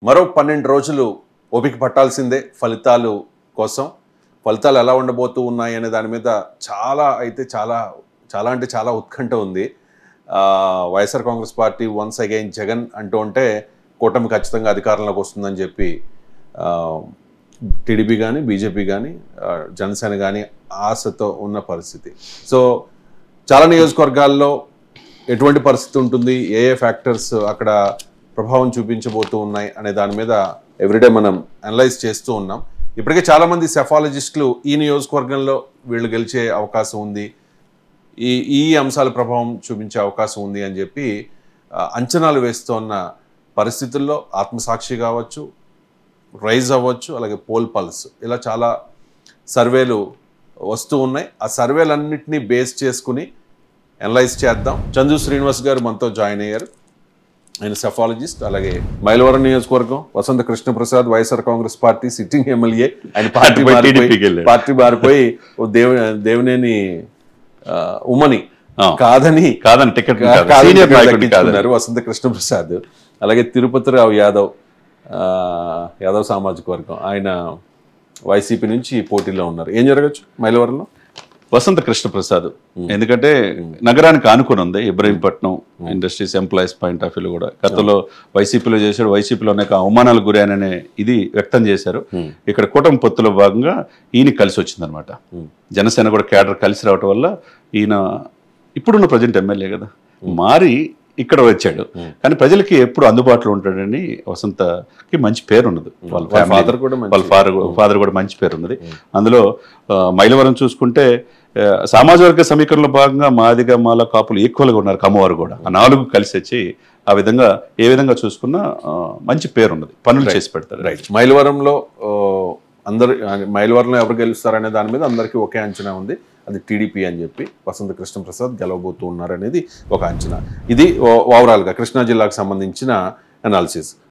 మరో 12 రోజులు ఓపిక పట్టాల్సిందే ఫలితాలు కోసం. ఫలితాలు ఎలా ఉండబోతూ ఉన్నాయి అనే దాని మీద చాలా ఉత్కంఠ ఉంది. YSR Congress party once again Jagan అంటూ ఉంటే కూటమి ఖచ్చితంగా అధికారంలోకి వస్తుందని చెప్పి టీడీపీ కానీ బీజేపీ కానీ జనసేన కానీ ఆశతో ఉన్న పరిస్థితి. సో చాలా నియోజకవర్గాల్లో ఎటువంటి పరిస్థితి ఉంటుంది, ఏ ఫ్యాక్టర్స్ అక్కడ ప్రభావం చూపించబోతూ ఉన్నాయి అనే దాని మీద ఎవ్రీడే మనం అనలైజ్ చేస్తూ ఉన్నాం. ఇప్పటికే చాలామంది సెఫాలజిస్టులు ఈ నియోజకవర్గంలో వీళ్ళు గెలిచే అవకాశం ఉంది, ఈ అంశాల ప్రభావం చూపించే అవకాశం ఉంది అని చెప్పి అంచనాలు వేస్తున్న పరిస్థితుల్లో ఆత్మసాక్షి కావచ్చు, రైజ్ అవ్వచ్చు, అలాగే పోల్ పల్స్ ఇలా చాలా సర్వేలు వస్తూ ఉన్నాయి. ఆ సర్వేలన్నింటినీ బేస్ చేసుకుని అనలైజ్ చేద్దాం. చందు శ్రీనివాస్ గారు మనతో జాయిన్ అయ్యారు. ఆయన సెఫాలజిస్ట్. అలాగే మైలవరం నియోజకవర్గం Vasantha Krishnaprasad YSR Congress party sitting MLA. ఆయన పార్టీ మారిపోయి దేవినేని ఉమ్మని కాదని టికెట్ వసంత కృష్ణప్రసాద్. అలాగే తిరుపతిరావు యాదవ్ సామాజిక వర్గం, ఆయన వైసీపీ నుంచి పోటీలో ఉన్నారు. ఏం జరగచ్చు మైలవరంలో? వసంత కృష్ణప్రసాద్ ఎందుకంటే నగరానికి ఆనుకొని ఉంది. Ibrahimpatnam industries employees point of వ్యూలో కూడా గతంలో వైసీపీలో చేశాడు. వైసీపీలో అనేక అవమానాలు గురైననే ఇది వ్యక్తం చేశారు. ఇక్కడ కూటమి పొత్తులో భాగంగా ఈయన కలిసి వచ్చిందనమాట. జనసేన కూడా కేడర్ కలిసి రావటం వల్ల ఈయన ఇప్పుడున్న ప్రజెంట్ ఎమ్మెల్యే కదా మారి ఇక్కడ వచ్చాడు. కానీ ప్రజలకి ఎప్పుడు అందుబాటులో ఉంటాడని వసంతకి మంచి పేరు ఉన్నది. వాళ్ళ ఫాదర్ కూడా మంచి పేరు ఉన్నది. అందులో మైలవరం చూసుకుంటే సామాజిక వర్గ సమీకరణలో భాగంగా మాదిగ మాల కాపులు ఈక్వల్గా ఉన్నారు. కమ్మవారు కూడా ఆ 4 కలిసి వచ్చి ఆ విధంగా ఏ విధంగా చూసుకున్నా మంచి పేరు ఉన్నది, పనులు చేసి పెడతారు. రైట్. మైలవరంలో ఎవరు గెలుస్తారనే దాని మీద అందరికీ ఒకే అంచనా ఉంది, అది టీడీపీ అని చెప్పి. వసంత కృష్ణప్రసాద్ గెలవబోతూ ఉన్నారనేది ఒక అంచనా. ఇది ఓవరాల్గా కృష్ణా జిల్లాకు సంబంధించిన అనాలిసిస్.